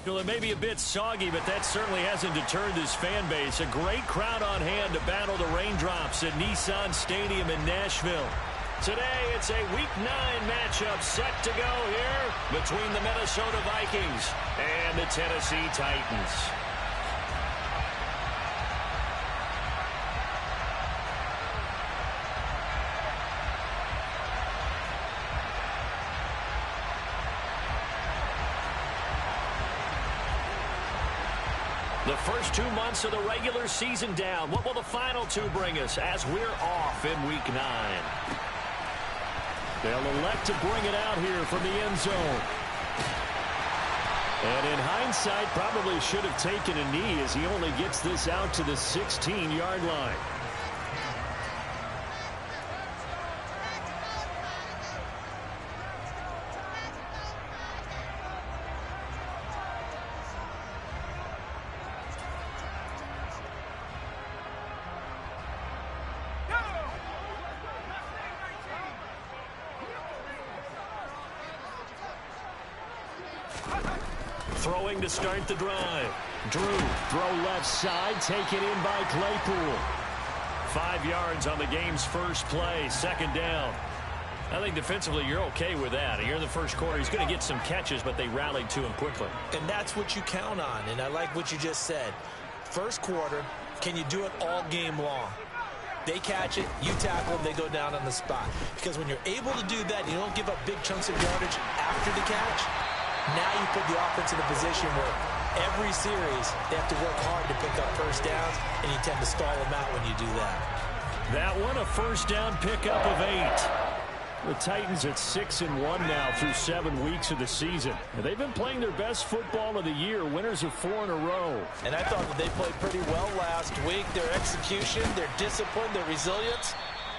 Well, it may be a bit soggy, but that certainly hasn't deterred this fan base. A great crowd on hand to battle the raindrops at Nissan Stadium in Nashville. Today, it's a Week 9 matchup set to go here between the Minnesota Vikings and the Tennessee Titans. The first 2 months of the regular season down. What will the final 2 bring us as we're off in Week 9? They'll elect to bring it out here from the end zone. And in hindsight, probably should have taken a knee as he only gets this out to the 16-yard line. Throwing to start the drive. Drew, throw left side, taken in by Claypool. 5 yards on the game's first play, second down. I think defensively you're okay with that. Here in the first quarter, he's going to get some catches, but they rallied to him quickly. And that's what you count on, and I like what you just said. First quarter, can you do it all game long? They catch it, you tackle them, they go down on the spot. Because when you're able to do that, you don't give up big chunks of yardage after the catch. Now you put the offense in a position where every series they have to work hard to pick up first downs, and you tend to stall them out when you do that. That one, a first down pickup of 8. The Titans at 6-1 now through 7 weeks of the season. And they've been playing their best football of the year, winners of 4 in a row. And I thought that they played pretty well last week. Their execution, their discipline, their resilience,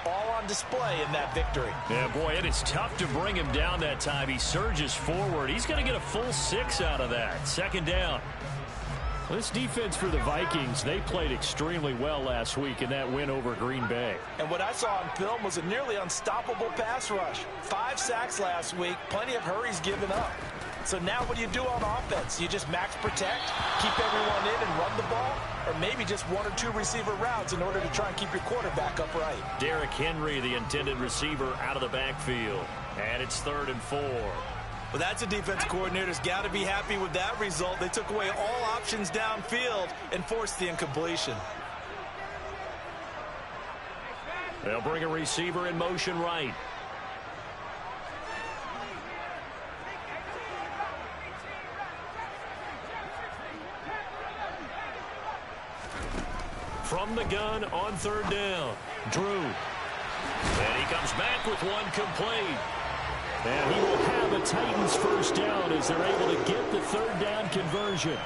all on display in that victory. Yeah, boy, it is tough to bring him down that time. He surges forward. He's going to get a full 6 out of that. Second down. This defense for the Vikings, they played extremely well last week in that win over Green Bay. And what I saw on film was a nearly unstoppable pass rush. 5 sacks last week, plenty of hurries given up. So now what do you do on offense? You just max protect, keep everyone in and run the ball, or maybe just 1 or 2 receiver routes in order to try and keep your quarterback upright. Derrick Henry, the intended receiver, out of the backfield. And it's 3rd and 4. Well, that's a defense coordinator's got to be happy with that result. They took away all options downfield and forced the incompletion. They'll bring a receiver in motion right. From the gun on 3rd down. Drew. And he comes back with one complete. And he will have a Titans first down as they're able to get the 3rd down conversion.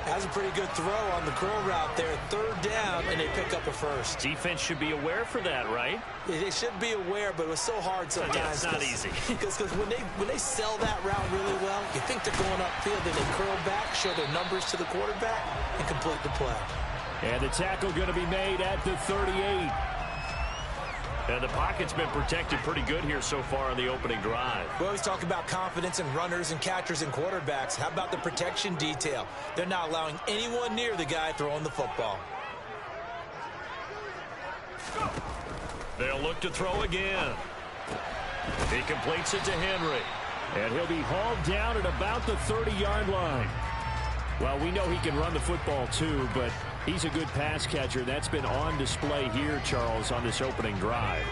That's a pretty good throw on the curl route there. 3rd down, and they pick up a first. Defense should be aware for that, right? They should be aware, but it was so hard sometimes. Yeah, it's not easy. Because when they sell that route really well, you think they're going upfield, then they curl back, show their numbers to the quarterback, and complete the play. And the tackle going to be made at the 38. And the pocket's been protected pretty good here so far on the opening drive. We always talk about confidence in runners and catchers and quarterbacks. How about the protection detail? They're not allowing anyone near the guy throwing the football. They'll look to throw again. He completes it to Henry. And he'll be hauled down at about the 30-yard line. Well, we know he can run the football too, but he's a good pass catcher. That's been on display here, Charles, on this opening drive.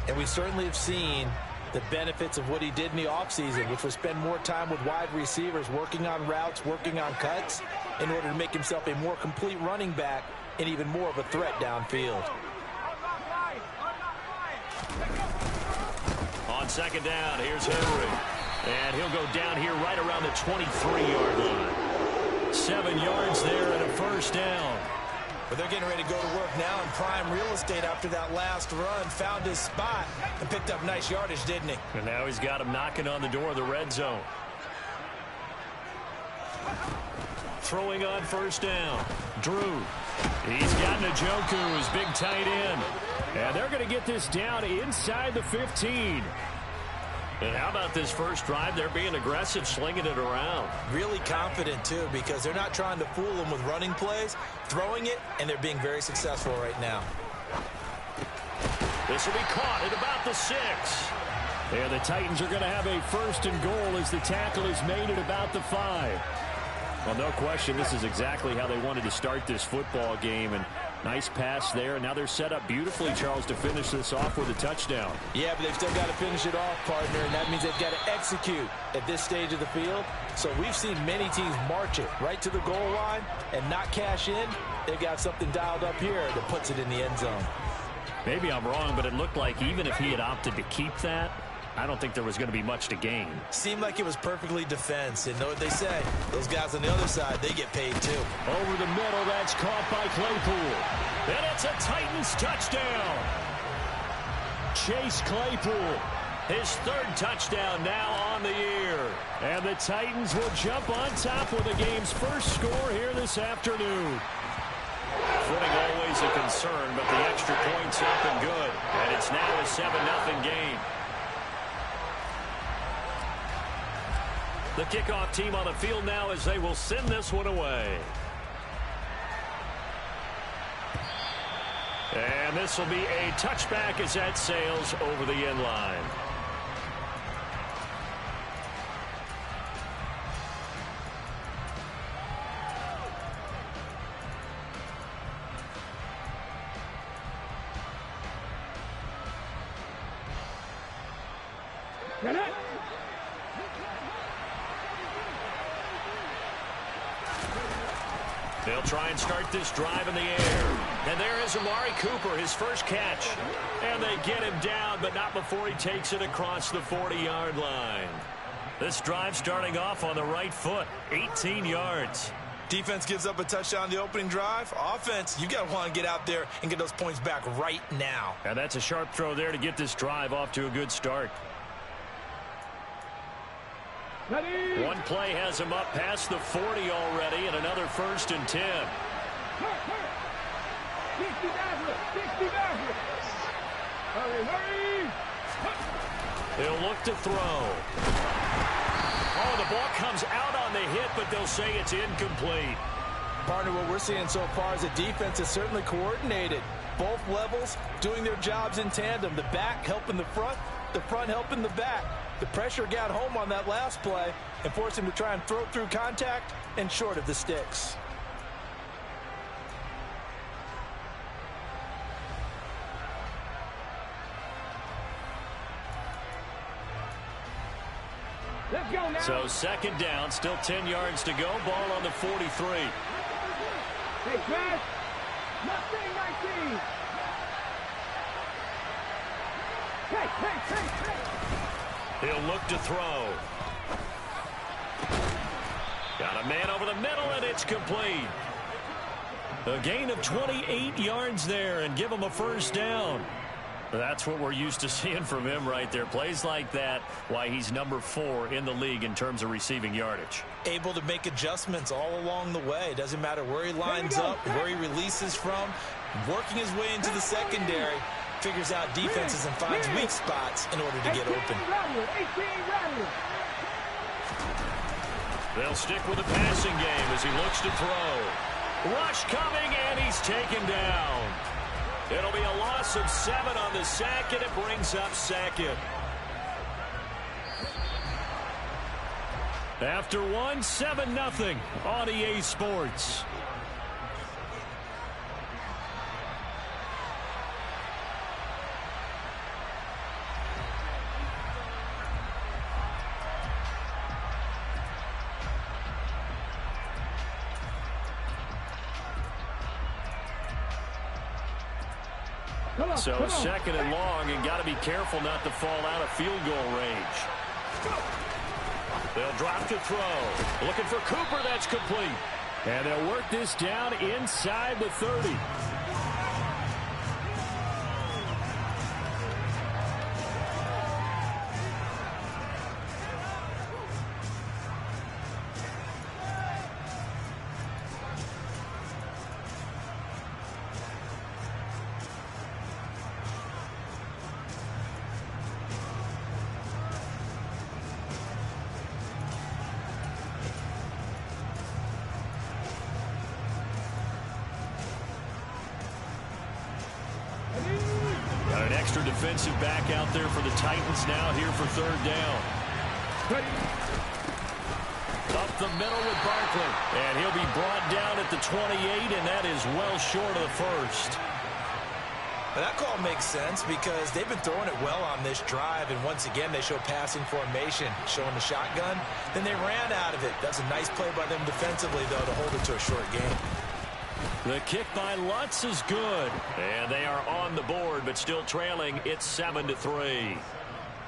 And we certainly have seen the benefits of what he did in the offseason, which was spend more time with wide receivers, working on routes, working on cuts, in order to make himself a more complete running back and even more of a threat downfield. On 2nd down, here's Henry. And he'll go down here right around the 23-yard line. 7 yards there and a first down. But they're getting ready to go to work now in prime real estate after that last run. Found his spot and picked up nice yardage, didn't he? And now he's got him knocking on the door of the red zone. Throwing on 1st down. Drew. He's got Njoku, his big tight end. And they're going to get this down inside the 15. And how about this first drive? They're being aggressive, slinging it around. Really confident, too, because they're not trying to fool them with running plays, throwing it, and they're being very successful right now. This will be caught at about the 6. And the Titans are going to have a first and goal as the tackle is made at about the 5. Well, no question, this is exactly how they wanted to start this football game. And nice pass there. And now they're set up beautifully, Charles, to finish this off with a touchdown. Yeah, but they've still got to finish it off, partner, and that means they've got to execute at this stage of the field. So we've seen many teams march it right to the goal line and not cash in. They've got something dialed up here that puts it in the end zone. Maybe I'm wrong, but it looked like even if he had opted to keep that, I don't think there was going to be much to gain. Seemed like it was perfectly defense. And know what they say? Those guys on the other side, they get paid too. Over the middle, that's caught by Claypool. And it's a Titans touchdown. Chase Claypool, his 3rd touchdown now on the year. And the Titans will jump on top with the game's first score here this afternoon. Footing always a concern, but the extra point's up and good. And it's now a 7-0 game. The kickoff team on the field now as they will send this one away. And this will be a touchback as that sails over the end line. They'll try and start this drive in the air. And there is Amari Cooper, his first catch. And they get him down, but not before he takes it across the 40-yard line. This drive starting off on the right foot, 18 yards. Defense gives up a touchdown on the opening drive. Offense, you got to want to get out there and get those points back right now. And that's a sharp throw there to get this drive off to a good start. Ready. One play has him up past the 40 already, and another 1st and 10. 60 backwards. Hurry. They'll look to throw. Oh, the ball comes out on the hit, but they'll say it's incomplete. Partner, what we're seeing so far is the defense is certainly coordinated. Both levels doing their jobs in tandem. The back helping the front helping the back. The pressure got home on that last play and forced him to try and throw through contact and short of the sticks. Let's go now. So 2nd down, still 10 yards to go. Ball on the 43. Hey, Chris. Mustang 19. Hey. He'll look to throw. Got a man over the middle, and it's complete. A gain of 28 yards there, and give him a first down. That's what we're used to seeing from him right there. Plays like that, why he's number 4 in the league in terms of receiving yardage. Able to make adjustments all along the way. Doesn't matter where he lines up, where he releases from. Working his way into the secondary. Figures out defenses and finds weak spots in order to get open. They'll stick with the passing game as he looks to throw. Rush coming, and he's taken down. It'll be a loss of 7 on the sack, and it brings up 2nd. After 1, 7-0 on EA Sports. So 2nd and long, and got to be careful not to fall out of field goal range. They'll drop to throw. Looking for Cooper, that's complete. And they'll work this down inside the 30. extra defensive back out there for the Titans now here for third down. Up the middle with Barkley. And he'll be brought down at the 28, and that is well short of the first. But that call makes sense because they've been throwing it well on this drive, and once again they show passing formation, showing the shotgun. Then they ran out of it. That's a nice play by them defensively, though, to hold it to a short game. The kick by Lutz is good. And they are on the board, but still trailing. It's 7-3.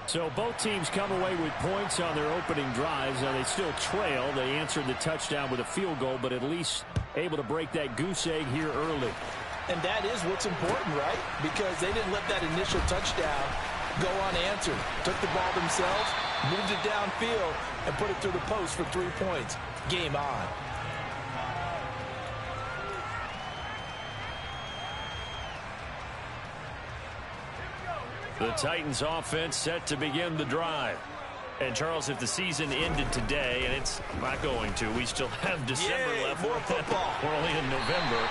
So both teams come away with points on their opening drives. Now they still trail. They answered the touchdown with a field goal, but at least able to break that goose egg here early. And that is what's important, right? Because they didn't let that initial touchdown go unanswered. Took the ball themselves, moved it downfield, and put it through the post for 3 points. Game on. The Titans offense set to begin the drive. And, Charles, if the season ended today, and it's not going to, we still have December left. More football. We're only in November.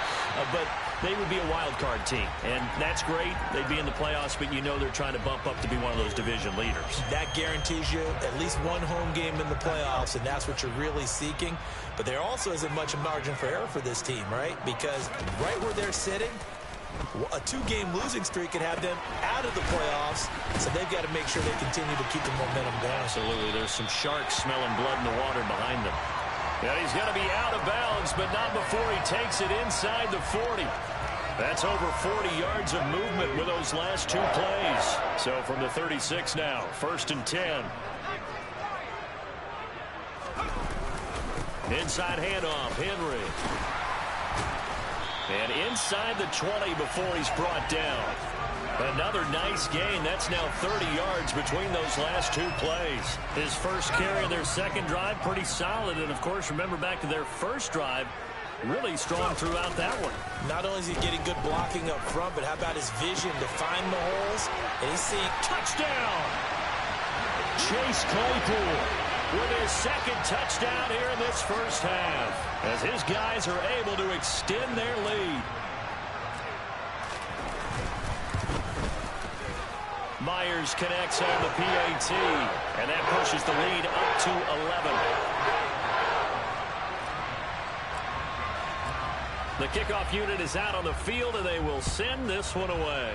But they would be a wild card team. And that's great. They'd be in the playoffs, but you know they're trying to bump up to be one of those division leaders. That guarantees you at least one home game in the playoffs, and that's what you're really seeking. But there also isn't much margin for error for this team, right? Because right where they're sitting, a 2-game losing streak could have them out of the playoffs, so they've got to make sure they continue to keep the momentum going. Absolutely. There's some sharks smelling blood in the water behind them. And he's going to be out of bounds, but not before he takes it inside the 40. That's over 40 yards of movement with those last 2 plays. So from the 36 now, 1st and 10. Inside handoff, Henry. And inside the 20 before he's brought down. Another nice gain. That's now 30 yards between those last 2 plays. His first carry of their second drive, pretty solid. And, of course, remember back to their first drive, really strong throughout that one. Not only is he getting good blocking up front, but how about his vision to find the holes? And he's seeing touchdown. Chase Claypool with his second touchdown here in this first half, as his guys are able to extend their lead. Myers connects on the PAT, and that pushes the lead up to 11. The kickoff unit is out on the field, and they will send this one away.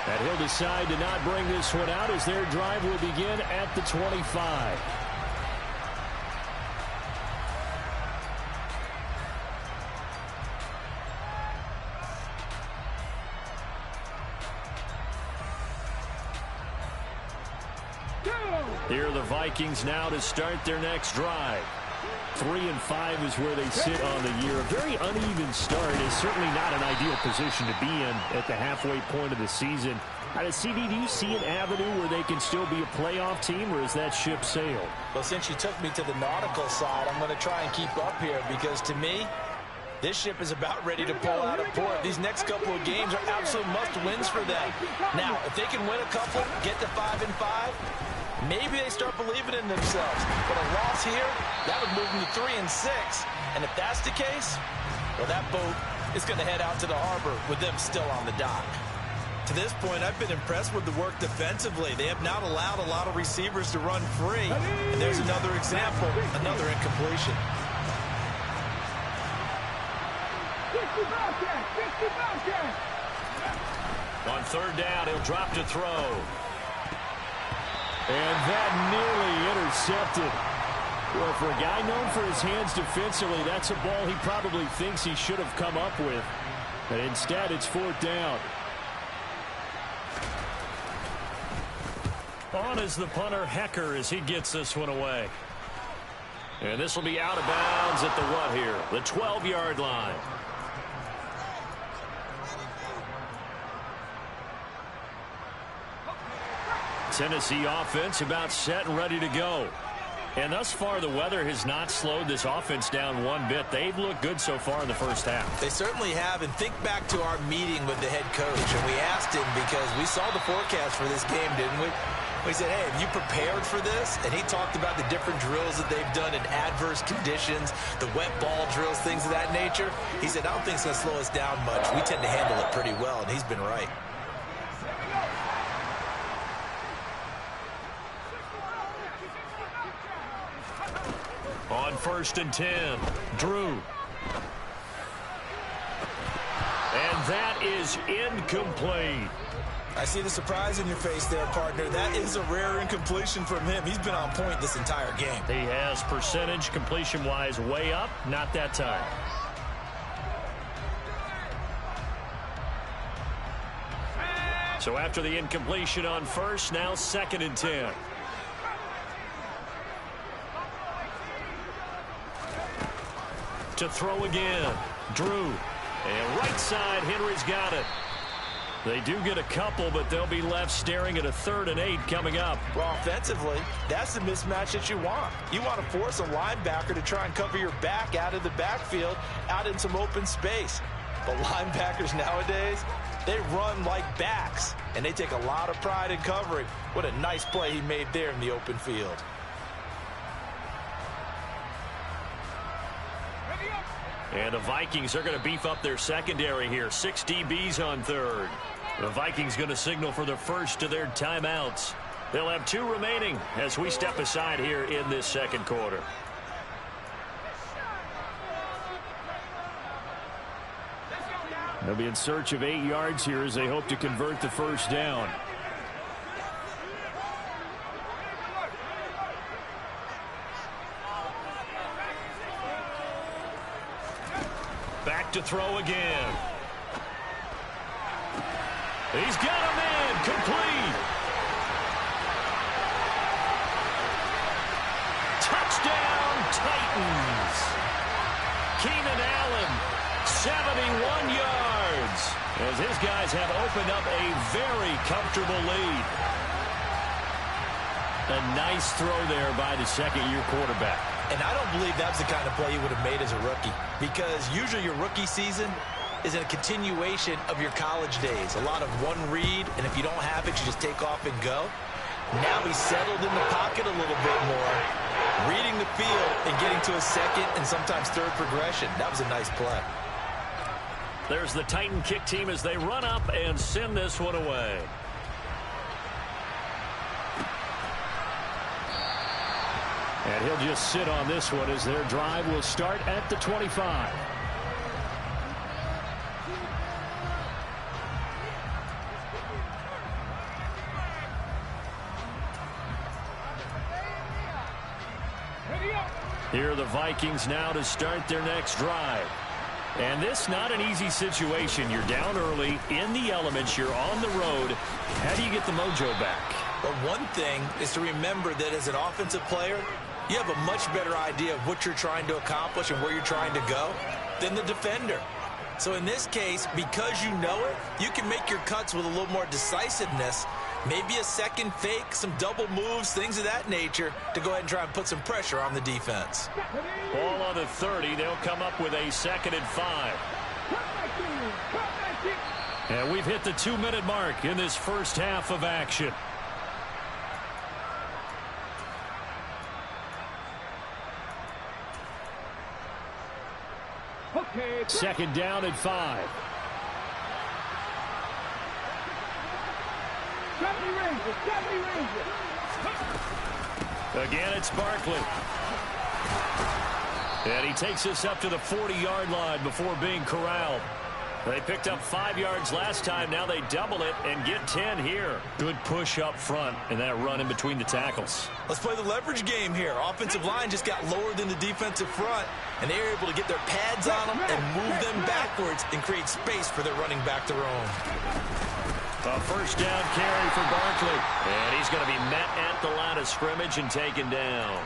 And he'll decide to not bring this one out as their drive will begin at the 25. Here are the Vikings now to start their next drive. 3-5 is where they sit on the year. A very uneven start is certainly not an ideal position to be in at the halfway point of the season. CD, do you see an avenue where they can still be a playoff team, or is that ship sailed? Well, since you took me to the nautical side, I'm going to try and keep up here because, to me, this ship is about ready to pull out of port. These next couple of games are absolute must-wins for them. Now, if they can win a couple, get to 5-5, maybe they start believing in themselves. But a loss here, that would move them to 3-6. And if that's the case, well, that boat is going to head out to the harbor with them still on the dock. To this point, I've been impressed with the work defensively. They have not allowed a lot of receivers to run free. And there's another example, another incompletion. 50 Bobcat! 50 Bobcat! On third down, he'll drop to throw. And that nearly intercepted. Well, for a guy known for his hands defensively, that's a ball he probably thinks he should have come up with. But instead, it's 4th down. On is the punter, Hecker, as he gets this one away. And this will be out of bounds at the what here? The 12-yard line. Tennessee offense about set and ready to go. And thus far, the weather has not slowed this offense down one bit. They've looked good so far in the first half. They certainly have. And think back to our meeting with the head coach. And we asked him because we saw the forecast for this game, didn't we? He said, hey, have you prepared for this? And he talked about the different drills that they've done in adverse conditions, the wet ball drills, things of that nature. He said, I don't think it's going to slow us down much. We tend to handle it pretty well, and he's been right. On 1st and 10, Drew. And that is incomplete. I see the surprise in your face there, partner. That is a rare incompletion from him. He's been on point this entire game. He has percentage completion-wise way up, not that time. So after the incompletion on 1st, now 2nd and 10. To throw again, Drew. And right side, Henry's got it. They do get a couple, but they'll be left staring at a 3rd and 8 coming up. Well, offensively, that's the mismatch that you want. You want to force a linebacker to try and cover your back out of the backfield, out in some open space. But linebackers nowadays, they run like backs, and they take a lot of pride in covering. What a nice play he made there in the open field. And the Vikings are going to beef up their secondary here. 6 DBs on 3rd. The Vikings going to signal for the first of their timeouts. They'll have 2 remaining as we step aside here in this 2nd quarter. They'll be in search of 8 yards here as they hope to convert the 1st down. Back to throw again. He's got a man complete. Touchdown, Titans. Keenan Allen, 71 yards, as his guys have opened up a very comfortable lead. A nice throw there by the 2nd-year quarterback. And I don't believe that's the kind of play he would have made as a rookie, because usually your rookie season is a continuation of your college days. A lot of one read, and if you don't have it, you just take off and go. Now he's settled in the pocket a little bit more, reading the field and getting to a 2nd and sometimes 3rd progression. That was a nice play. There's the Titan kick team as they run up and send this one away. And he'll just sit on this one as their drive will start at the 25. Here are the Vikings now to start their next drive. And this not an easy situation. You're down early, in the elements, you're on the road. How do you get the mojo back? Well, one thing is to remember that as an offensive player, you have a much better idea of what you're trying to accomplish and where you're trying to go than the defender. So in this case, because you know it, you can make your cuts with a little more decisiveness, maybe a 2nd fake, some double moves, things of that nature, to go ahead and try and put some pressure on the defense. Ball on the 30. They'll come up with a 2nd and 5. And we've hit the 2-minute mark in this first half of action. Okay, 2nd down and 5. Again, it's Barkley. And he takes us up to the 40-yard line before being corralled. They picked up 5 yards last time. Now they double it and get 10 here. Good push up front and that run in between the tackles. Let's play the leverage game here. Offensive line just got lower than the defensive front, and they were able to get their pads on them and move them backwards and create space for their running back to roam. A 1st down carry for Barkley. And he's going to be met at the line of scrimmage and taken down.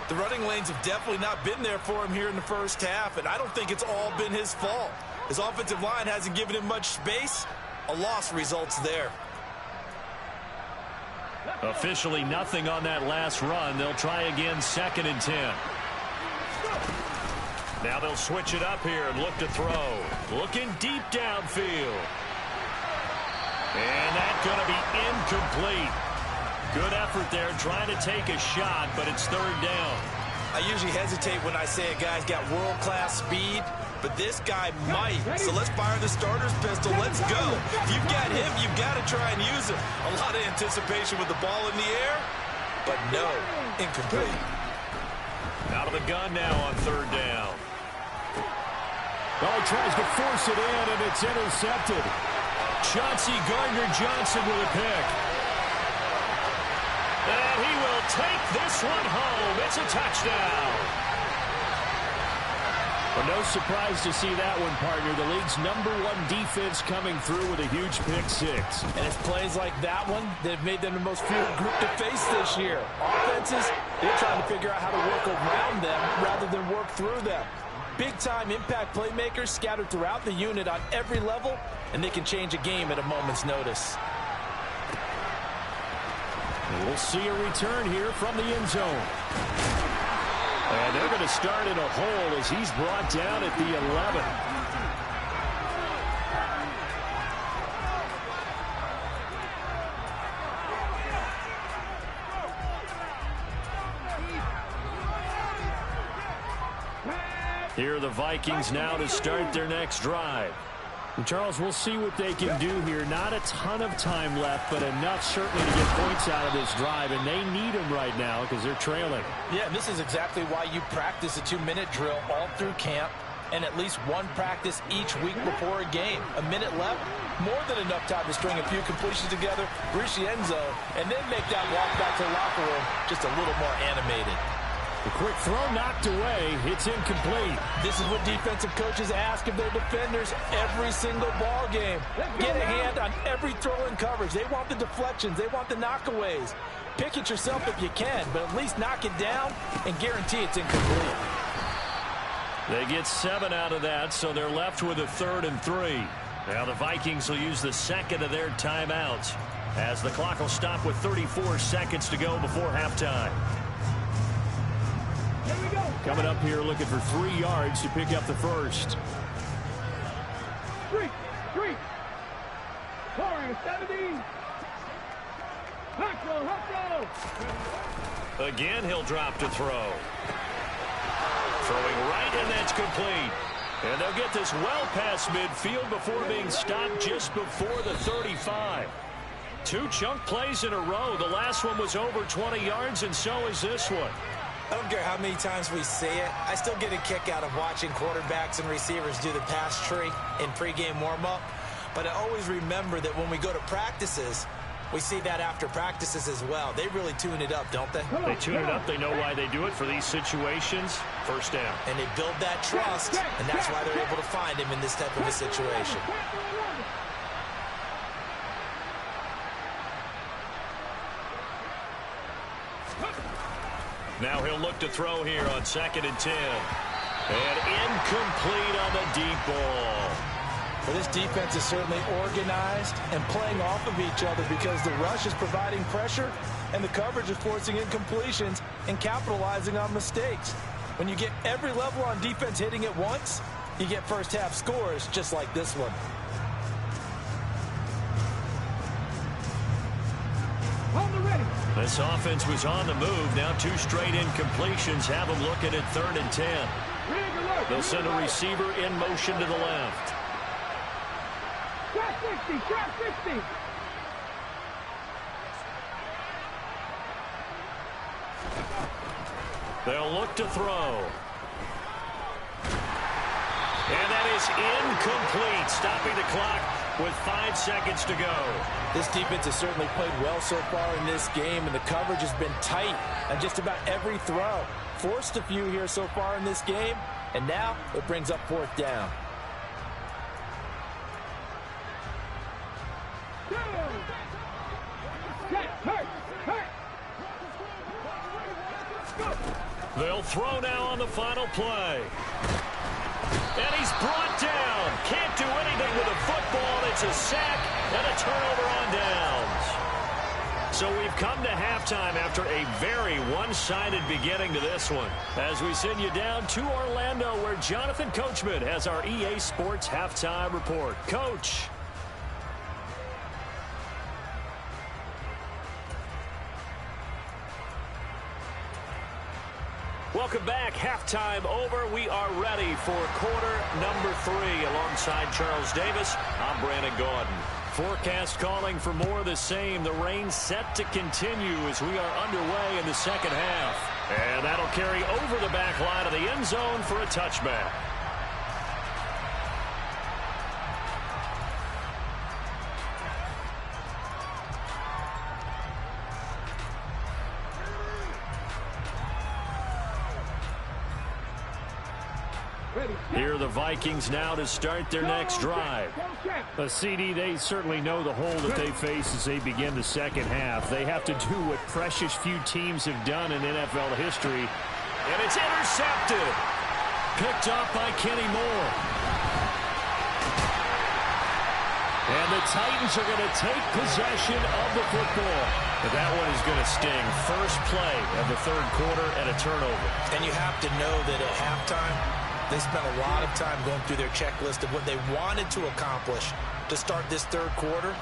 The running lanes have definitely not been there for him here in the first half, and I don't think it's all been his fault. His offensive line hasn't given him much space. A loss results there. Officially nothing on that last run. They'll try again 2nd and 10. Now they'll switch it up here and look to throw. Looking deep downfield. And that's going to be incomplete. Good effort there trying to take a shot, but it's third down. I usually hesitate when I say a guy's got world-class speed, but this guy might. So let's fire the starter's pistol. Let's go. If you've got him, you've got to try and use him. A lot of anticipation with the ball in the air, but no, incomplete. Out of the gun now on third down. Oh, he tries to force it in, and it's intercepted. Chauncey Gardner-Johnson with a pick. And he will take this one home. It's a touchdown. Well, no surprise to see that one, partner. The league's #1 defense coming through with a huge pick six. And it's plays like that one that have made them the most feared group to face this year. Offenses, they're trying to figure out how to work around them rather than work through them. Big-time impact playmakers scattered throughout the unit on every level, and they can change a game at a moment's notice. And we'll see a return here from the end zone. And they're going to start in a hole as he's brought down at the 11. Here are the Vikings now to start their next drive. And Charles, we'll see what they can do here. Not a ton of time left, but enough certainly to get points out of this drive, and they need them right now because they're trailing. Yeah, this is exactly why you practice a 2-minute drill all through camp and at least one practice each week before a game. A minute left, more than enough time to string a few completions together, reach the end zone, and then make that walk back to the locker room just a little more animated. The quick throw knocked away. It's incomplete. This is what defensive coaches ask of their defenders every single ball game. Get a hand on every throw in coverage. They want the deflections. They want the knockaways. Pick it yourself if you can, but at least knock it down and guarantee it's incomplete. They get 7 out of that, so they're left with a 3rd and 3. Now the Vikings will use the second of their timeouts as the clock will stop with 34 seconds to go before halftime. Coming up here looking for 3 yards to pick up the first. 3. Scoring 17. Hustle. Again, he'll drop to throw. Throwing right, and that's complete. And they'll get this well past midfield before being stopped just before the 35. 2 chunk plays in a row. The last one was over 20 yards, and so is this one. I don't care how many times we see it. I still get a kick out of watching quarterbacks and receivers do the pass tree in pregame warm-up. But I always remember that when we go to practices, we see that after practices as well. They really tune it up, don't they? They tune it up. They know why they do it for these situations. First down. And they build that trust, and that's why they're able to find him in this type of a situation. Now he'll look to throw here on 2nd and 10. And incomplete on the deep ball. Well, this defense is certainly organized and playing off of each other because the rush is providing pressure and the coverage is forcing incompletions and capitalizing on mistakes. When you get every level on defense hitting at once, you get first half scores just like this one. This offense was on the move. Now 2 straight incompletions have them looking at 3rd and 10. They'll send a receiver in motion to the left. Trap 60. They'll look to throw. And that is incomplete, stopping the clock with 5 seconds to go. This defense has certainly played well so far in this game, and the coverage has been tight on just about every throw. Forced a few here so far in this game, and now it brings up 4th down. They'll throw now on the final play. And he's brought down. Can't do anything with a football. It's a sack and a turnover on downs. So we've come to halftime after a very one-sided beginning to this one. As we send you down to Orlando, where Jonathan Coachman has our EA Sports Halftime Report. Coach. Welcome back. Halftime over. We are ready for quarter number 3. Alongside Charles Davis, I'm Brandon Gaudin. Forecast calling for more of the same. The rain set to continue as we are underway in the second half. And that'll carry over the back line of the end zone for a touchback. Here are the Vikings now to start their next drive. A CD, they certainly know the hole that they face as they begin the second half. They have to do what precious few teams have done in NFL history. And it's intercepted. Picked off by Kenny Moore. And the Titans are going to take possession of the football. But that one is going to sting. First play of the third quarter and a turnover. And you have to know that at halftime, they spent a lot of time going through their checklist of what they wanted to accomplish to start this third quarter.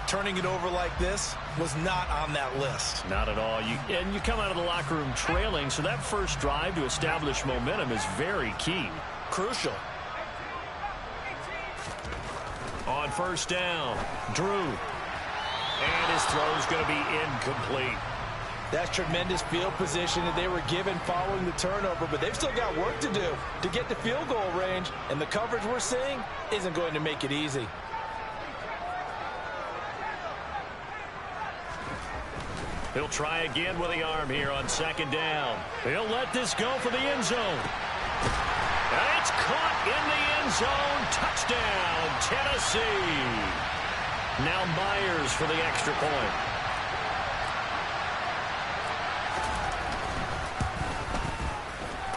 Turning it over like this was not on that list. Not at all. And you come out of the locker room trailing, so that first drive to establish momentum is very key. Crucial. On first down, Drew. And his throw is going to be incomplete. That's tremendous field position that they were given following the turnover, but they've still got work to do to get to field goal range, and the coverage we're seeing isn't going to make it easy. He'll try again with the arm here on second down. He'll let this go for the end zone. And it's caught in the end zone. Touchdown, Tennessee. Now Myers for the extra point.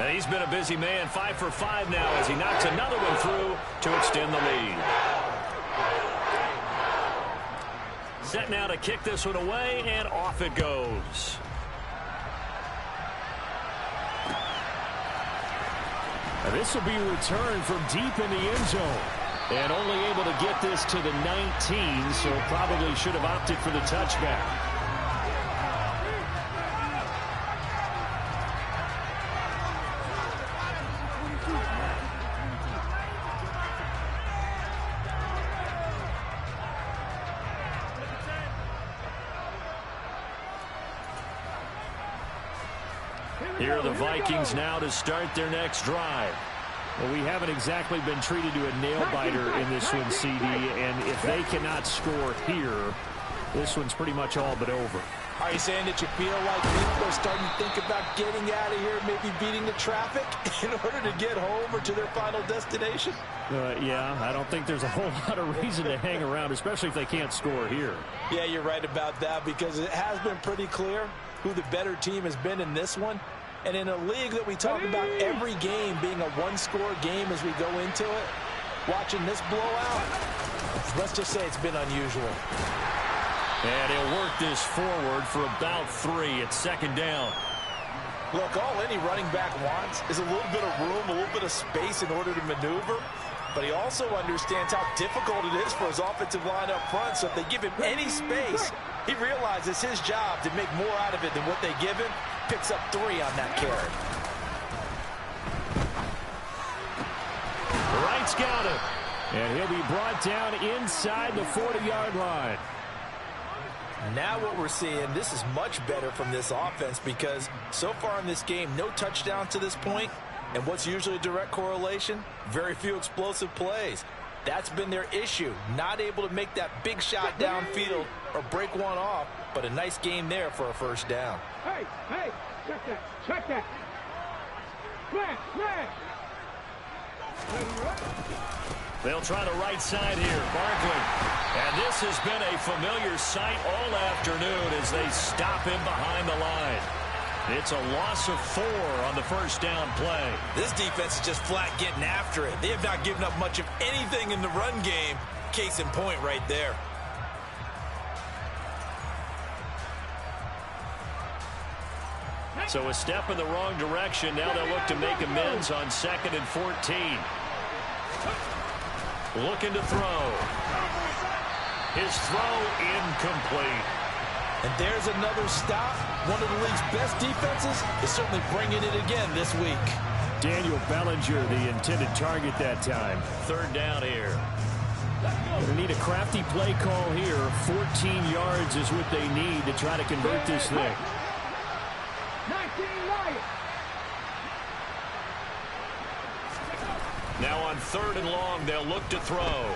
And he's been a busy man, 5 for 5 now as he knocks another one through to extend the lead. Set now to kick this one away, and off it goes. And this will be returned from deep in the end zone. And only able to get this to the 19, so probably should have opted for the touchback. Here are the Vikings now to start their next drive. Well, we haven't exactly been treated to a nail-biter in this one, CD, and if they cannot score here, this one's pretty much all but over. Are you saying that you feel like people are starting to think about getting out of here, maybe beating the traffic in order to get home or to their final destination? Yeah, I don't think there's a whole lot of reason to hang around, especially if they can't score here. Yeah, you're right about that, because it has been pretty clear who the better team has been in this one. And in a league that we talk about every game being a one-score game as we go into it, watching this blowout, let's just say it's been unusual. And he'll work this forward for about 3 at second down. Look, all any running back wants is a little bit of room, a little bit of space in order to maneuver. But he also understands how difficult it is for his offensive line up front. So if they give him any space, he realizes his job to make more out of it than what they give him. Picks up 3 on that carry. Wright's got it. And he'll be brought down inside the 40-yard line. Now what we're seeing, this is much better from this offense, because so far in this game, no touchdown to this point. And what's usually a direct correlation? Very few explosive plays. That's been their issue. Not able to make that big shot downfield or break one off, but a nice game there for a first down. Hey, check that. Smash. They'll try the right side here, Barkley. And this has been a familiar sight all afternoon as they stop him behind the line. It's a loss of 4 on the first down play. This defense is just flat getting after it. They have not given up much of anything in the run game. Case in point right there. So a step in the wrong direction. Now they'll look to make amends on 2nd and 14. Looking to throw. His throw incomplete. And there's another stop. One of the league's best defenses is certainly bringing it again this week. Daniel Bellinger, the intended target that time. Third down here. They need a crafty play call here. 14 yards is what they need to try to convert this thing. 19 Lions. Now on 3rd and long, they'll look to throw.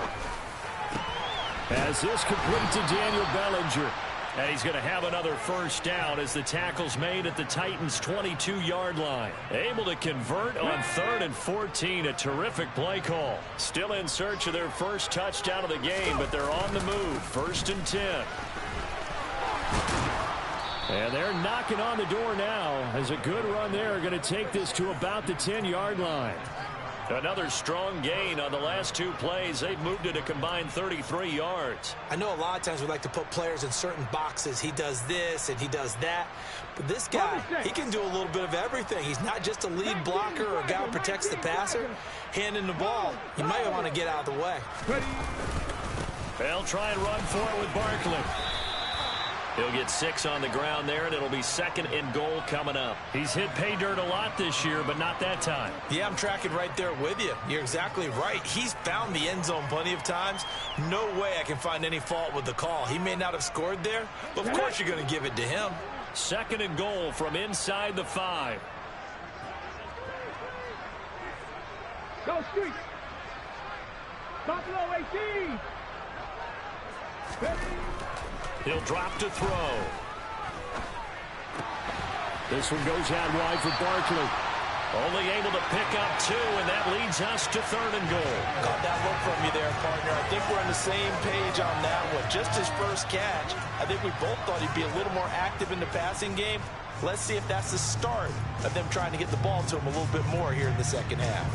As this complete to Daniel Bellinger. And he's going to have another first down as the tackle's made at the Titans' 22-yard line. Able to convert on 3rd and 14. A terrific play call. Still in search of their first touchdown of the game, but they're on the move. 1st and 10. And they're knocking on the door now as a good run there. Going to take this to about the 10-yard line. Another strong gain on the last 2 plays. They've moved it a combined 33 yards. I know a lot of times we like to put players in certain boxes. He does this and he does that. But this guy, he can do a little bit of everything. He's not just a lead blocker or a guy who protects the passer. Handing the ball, you might want to get out of the way. They'll try and run for it with Barkley. He'll get 6 on the ground there, and it'll be 2nd and goal coming up. He's hit pay dirt a lot this year, but not that time. Yeah, I'm tracking right there with you. You're exactly right. He's found the end zone plenty of times. No way I can find any fault with the call. He may not have scored there, but of course you're going to give it to him. 2nd and goal from inside the 5. Go Street. Buffalo 18. He'll drop to throw. This one goes out wide for Barkley. Only able to pick up 2, and that leads us to 3rd and goal. Got that look from you there, partner. I think we're on the same page on that one. Just his first catch. I think we both thought he'd be a little more active in the passing game. Let's see if that's the start of them trying to get the ball to him a little bit more here in the second half.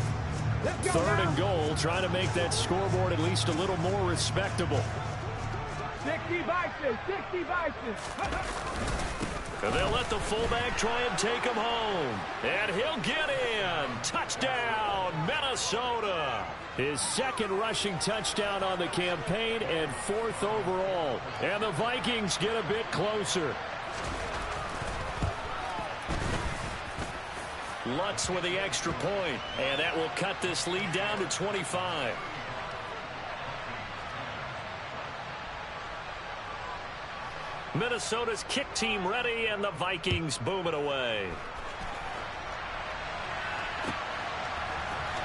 3rd and goal, trying to make that scoreboard at least a little more respectable. 60 Bison, 60 Bison. And they'll let the fullback try and take him home. And he'll get in. Touchdown, Minnesota. His 2nd rushing touchdown on the campaign and 4th overall. And the Vikings get a bit closer. Lutz with the extra point. And that will cut this lead down to 25. Minnesota's kick team ready, and the Vikings boom it away.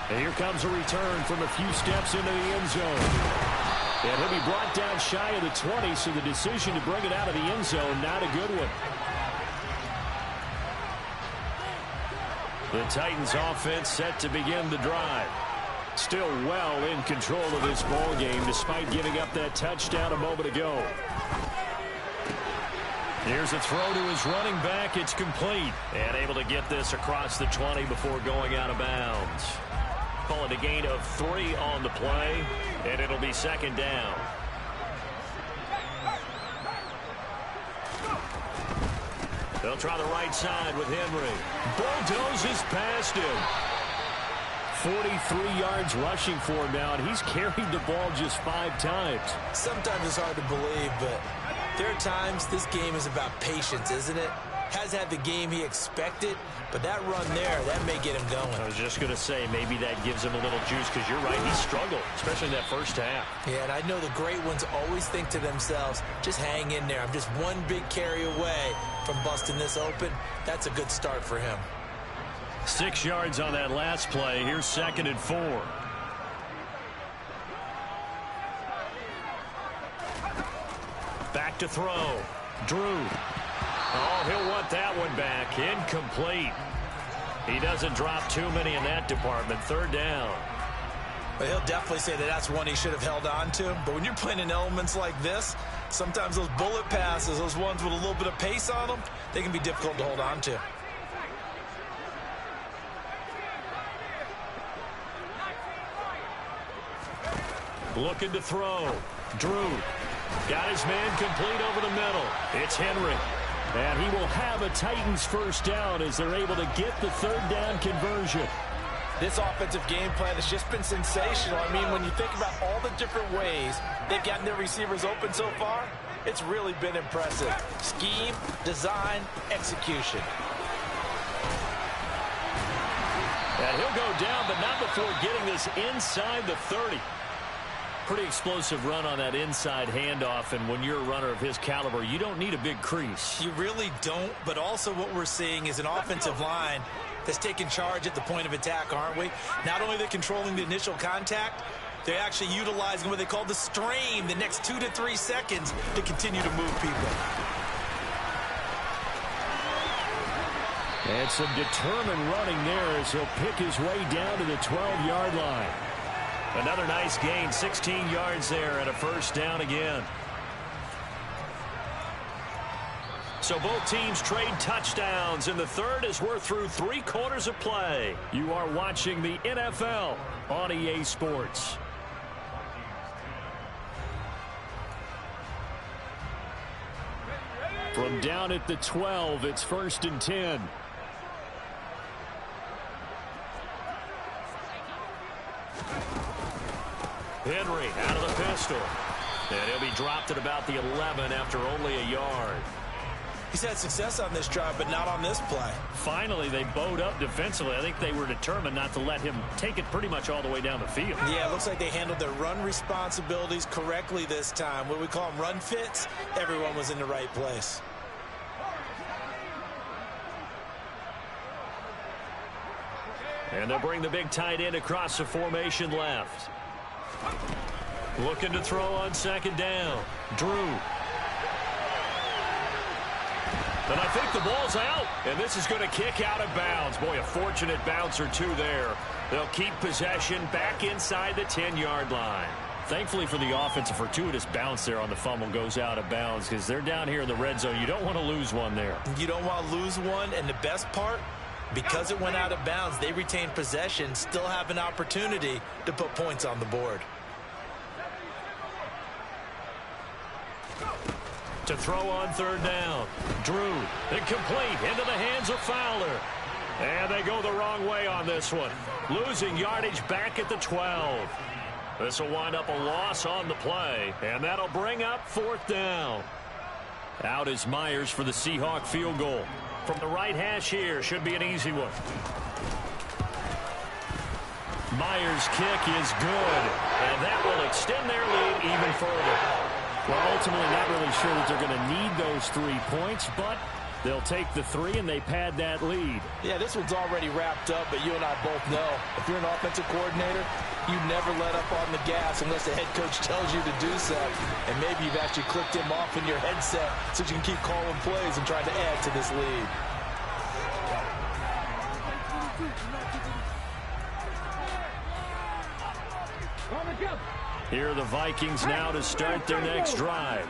And here comes a return from a few steps into the end zone. And he'll be brought down shy of the 20, so the decision to bring it out of the end zone, not a good one. The Titans offense set to begin the drive. Still well in control of this ball game, despite giving up that touchdown a moment ago. Here's a throw to his running back. It's complete. And able to get this across the 20 before going out of bounds. Call it a gain of 3 on the play, and it'll be 2nd down. They'll try the right side with Henry. Bulldozes past him. 43 yards rushing for him now, and he's carried the ball just 5 times. Sometimes it's hard to believe, but there are times this game is about patience, isn't it? Has had the game he expected, but that run there, that may get him going. I was just going to say, maybe that gives him a little juice, because you're right, he struggled, especially in that first half. Yeah, and I know the great ones always think to themselves, just hang in there. I'm just one big carry away from busting this open. That's a good start for him. 6 yards on that last play. Here's 2nd and 4. Back to throw. Drew. Oh, he'll want that one back. Incomplete. He doesn't drop too many in that department. 3rd down. But he'll definitely say that that's one he should have held on to. But when you're playing in elements like this, sometimes those bullet passes, those ones with a little bit of pace on them, they can be difficult to hold on to. Looking to throw. Drew. Got his man complete over the middle. It's Henry. And he will have a Titans first down as they're able to get the 3rd down conversion. This offensive game plan has just been sensational. I mean, when you think about all the different ways they've gotten their receivers open so far, It's really been impressive. Scheme, design, execution. And he'll go down, but not before getting this inside the 30. Pretty explosive run on that inside handoff, and when you're a runner of his caliber, you don't need a big crease. You really don't, but also what we're seeing is an offensive line that's taking charge at the point of attack, aren't we? Not only are they controlling the initial contact, they're actually utilizing what they call the strain the next 2 to 3 seconds to continue to move people. And some determined running there as he'll pick his way down to the 12-yard line. Another nice gain, 16 yards there and a first down again. So both teams trade touchdowns in the third as we're through 3 quarters of play. You are watching the NFL on EA Sports. From down at the 12, it's 1st and 10. Henry out of the pistol. And he'll be dropped at about the 11 after only a yard. He's had success on this drive, but not on this play. Finally, they bowed up defensively. I think they were determined not to let him take it pretty much all the way down the field. Yeah, it looks like they handled their run responsibilities correctly this time. What we call them run fits, everyone was in the right place. And they'll bring the big tight end across the formation left. Looking to throw on 2nd down. Drew. And I think the ball's out. And this is going to kick out of bounds. Boy, a fortunate bounce or two there. They'll keep possession back inside the 10-yard line. Thankfully for the offense, a fortuitous bounce there on the fumble goes out of bounds because they're down here in the red zone. You don't want to lose one there. You don't want to lose one, and the best part, because it went out of bounds, they retained possession, still have an opportunity to put points on the board. To throw on 3rd down. Drew, incomplete, into the hands of Fowler. And they go the wrong way on this one. Losing yardage back at the 12. This will wind up a loss on the play, and that'll bring up 4th down. Out is Myers for the Seahawk field goal. From the right hash here, should be an easy one. Myers' kick is good, and that will extend their lead even further. Well, ultimately, not really sure that they're going to need those 3 points, but they'll take the 3 and they pad that lead. Yeah, this one's already wrapped up, but you and I both know if you're an offensive coordinator, you never let up on the gas unless the head coach tells you to do so. And maybe you've actually clicked him off in your headset so you can keep calling plays and trying to add to this lead. Here are the Vikings now to start their next drive.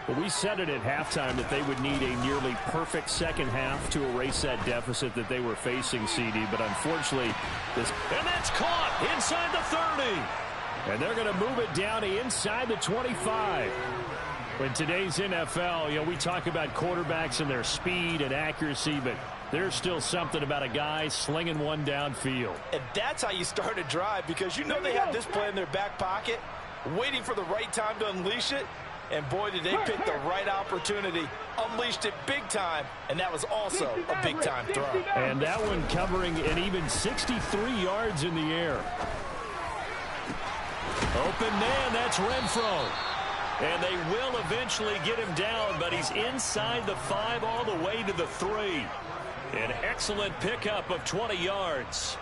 Well, we said it at halftime that they would need a nearly perfect second half to erase that deficit that they were facing, CD. But unfortunately, and that's caught inside the 30. And they're going to move it down to inside the 25. In today's NFL, we talk about quarterbacks and their speed and accuracy, but there's still something about a guy slinging one downfield. And that's how you start a drive, because you know they have this play in their back pocket, waiting for the right time to unleash it. And boy, did they pick the right opportunity, unleashed it big time, and that was also a big-time throw. And that one covering an even 63 yards in the air. Open man, that's Renfro. And they will eventually get him down, but he's inside the 5 all the way to the 3. An excellent pickup of 20 yards.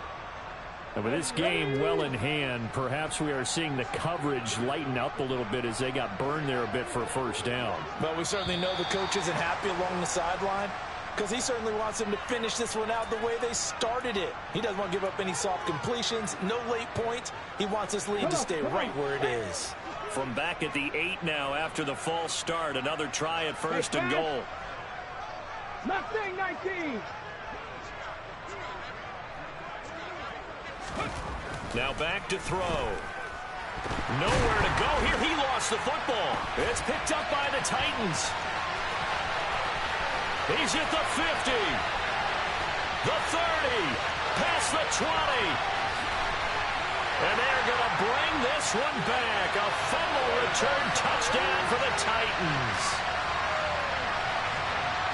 And with this game well in hand, perhaps we are seeing the coverage lighten up a little bit as they got burned there a bit for a first down. But we certainly know the coach isn't happy along the sideline, because he certainly wants them to finish this one out the way they started it. He doesn't want to give up any soft completions, no late points. He wants this lead to stay right where it is. From back at the 8 now after the false start, another try at 1st and goal. Mustang 19. Now back to throw. Nowhere to go here. He lost the football. It's picked up by the Titans. He's at the 50. The 30. Past the 20. And they're going to bring this one back. A fumble return touchdown for the Titans.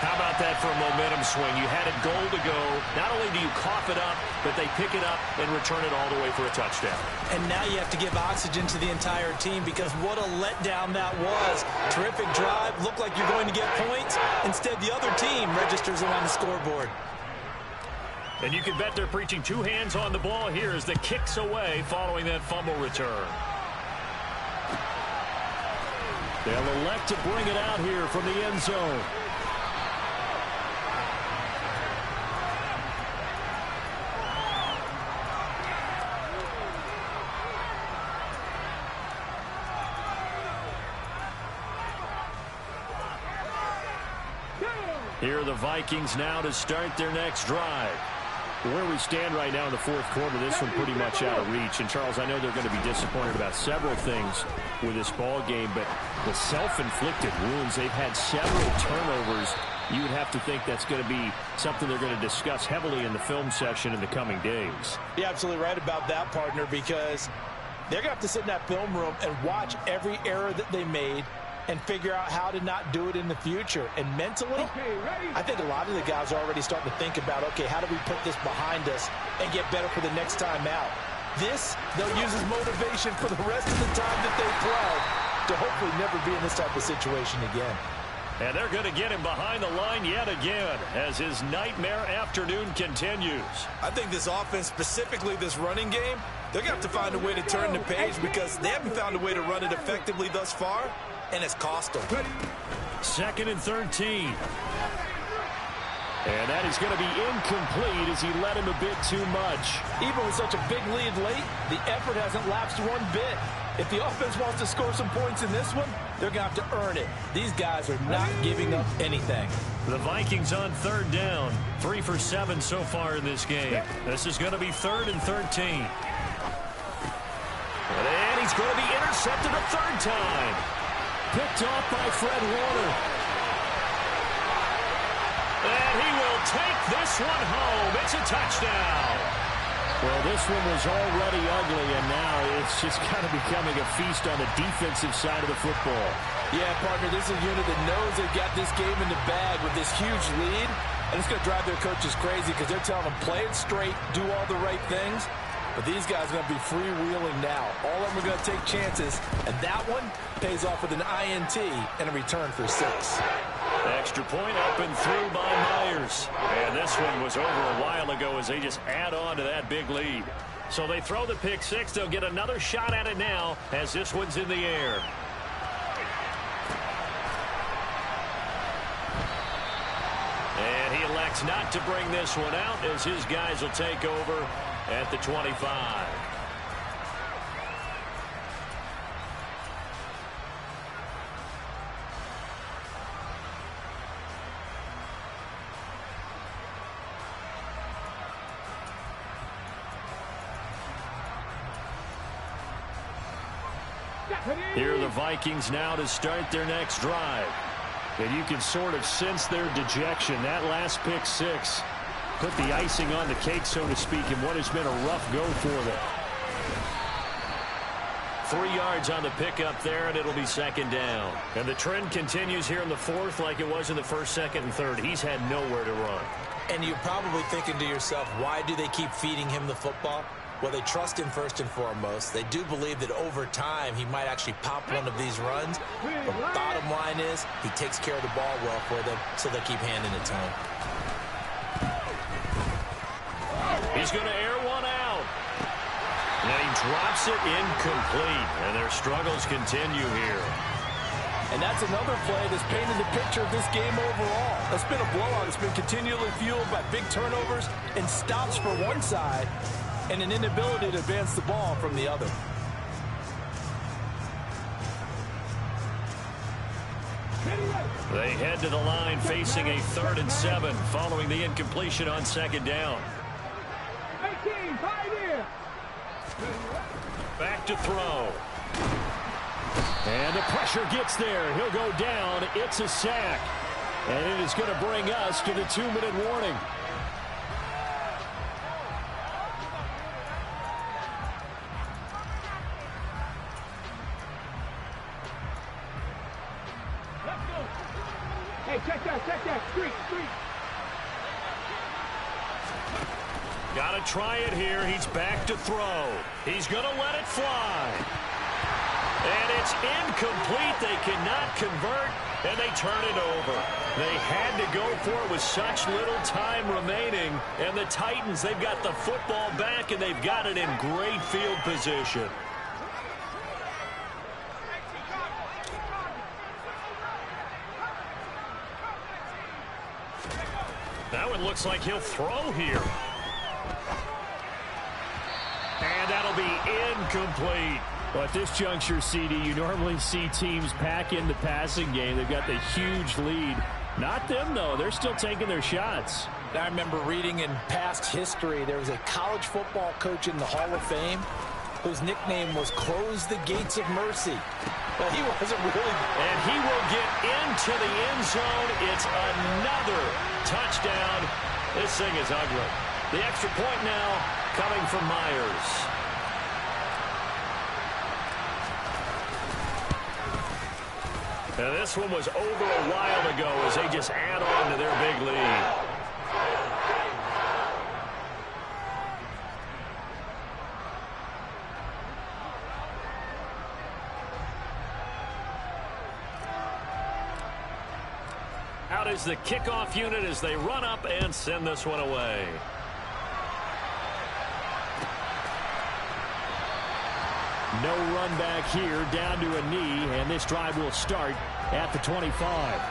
How about that for a momentum swing? You had it goal to go. Not only do you cough it up, but they pick it up and return it all the way for a touchdown. And now you have to give oxygen to the entire team because what a letdown that was. Terrific drive. Looked like you're going to get points. Instead, the other team registers it on the scoreboard. And you can bet they're preaching two hands on the ball here as the kick's away following that fumble return. They'll elect to bring it out here from the end zone. Here are the Vikings now to start their next drive. Where we stand right now in the fourth quarter, this one pretty much out of reach. And, Charles, I know they're going to be disappointed about several things with this ball game, but the self-inflicted wounds, they've had several turnovers. You would have to think that's going to be something they're going to discuss heavily in the film session in the coming days. You're absolutely right about that, partner, because they're going to have to sit in that film room and watch every error that they made and figure out how to not do it in the future. And mentally, I think a lot of the guys are already starting to think about, okay, how do we put this behind us and get better for the next time out? This, they'll use as motivation for the rest of the time that they play to hopefully never be in this type of situation again. And they're going to get him behind the line yet again as his nightmare afternoon continues. I think this offense, specifically this running game, they're going to have to find a way to turn the page because they haven't found a way to run it effectively thus far, and it's cost them. 2nd and 13. And that is going to be incomplete as he led him a bit too much. Even with such a big lead late, the effort hasn't lapsed one bit. If the offense wants to score some points in this one, they're going to have to earn it. These guys are not giving up anything. The Vikings on 3rd down. 3 for 7 so far in this game. This is going to be 3rd and 13. And he's going to be intercepted a 3rd time. Picked off by Fred Warner. And he will take this one home. It's a touchdown. Well, this one was already ugly, and now it's just kind of becoming a feast on the defensive side of the football. Yeah, partner, this is a unit that knows they've got this game in the bag with this huge lead, and it's going to drive their coaches crazy because they're telling them, play it straight, do all the right things. But these guys are going to be freewheeling now. All of them are going to take chances, and that one pays off with an INT and a return for 6. Extra point up and through by Myers. And this one was over a while ago as they just add on to that big lead. So they throw the pick 6. They'll get another shot at it now as this one's in the air. And he elects not to bring this one out as his guys will take over at the 25. Here are the Vikings now to start their next drive. And you can sort of sense their dejection. That last pick 6 put the icing on the cake, so to speak, in what has been a rough go for them. 3 yards on the pickup there, and it'll be 2nd down. And the trend continues here in the 4th like it was in the 1st, 2nd, and 3rd. He's had nowhere to run. And you're probably thinking to yourself, why do they keep feeding him the football? Well, they trust him first and foremost. They do believe that over time he might actually pop one of these runs. But bottom line is he takes care of the ball well for them, so they keep handing it to him. He's going to air one out. And he drops it incomplete. And their struggles continue here. And that's another play that's painted the picture of this game overall. It's been a blowout. It's been continually fueled by big turnovers and stops for one side and an inability to advance the ball from the other. They head to the line facing a 3rd and 7 following the incompletion on 2nd down. Back to throw. And the pressure gets there. He'll go down. It's a sack. And it is going to bring us to the 2-minute warning. Got to try it here. He's back to throw. He's going to let it fly. And it's incomplete. They cannot convert, and they turn it over. They had to go for it with such little time remaining. And the Titans, they've got the football back, and they've got it in great field position. That one looks like he'll throw here. And that'll be incomplete. Well, at this juncture, CD, you normally see teams pack in the passing game. They've got the huge lead. Not them, though. They're still taking their shots. I remember reading in past history, there was a college football coach in the Hall of Fame whose nickname was Close the Gates of Mercy. But he wasn't really... And he will get into the end zone. It's another touchdown. This thing is ugly. The extra point now coming from Myers. And this one was over a while ago as they just add on to their big lead. Out is the kickoff unit as they run up and send this one away. No run back here, down to a knee, and this drive will start at the 25.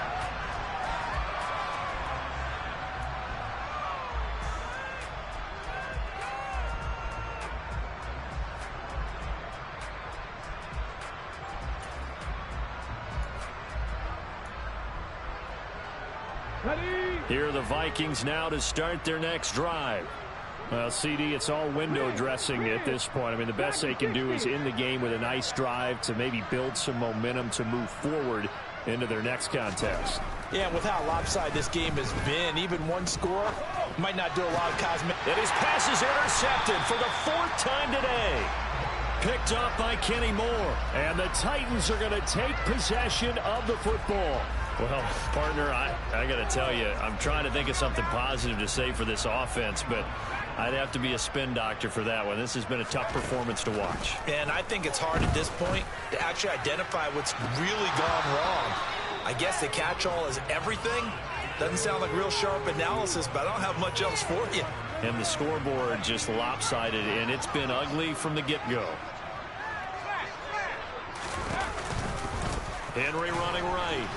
Here are the Vikings now to start their next drive. Well, CD, it's all window dressing at this point. I mean, the best they can do is in the game with a nice drive to maybe build some momentum to move forward into their next contest. Yeah, and with how lopsided this game has been, even one score might not do a lot of cosmetic. And his pass is intercepted for the 4th time today. Picked up by Kenny Moore. And the Titans are going to take possession of the football. Well, partner, I got to tell you, I'm trying to think of something positive to say for this offense, but I'd have to be a spin doctor for that one. This has been a tough performance to watch. And I think it's hard at this point to actually identify what's really gone wrong. I guess the catch-all is everything. Doesn't sound like real sharp analysis, but I don't have much else for you. And the scoreboard just lopsided, and it's been ugly from the get-go. Henry running right.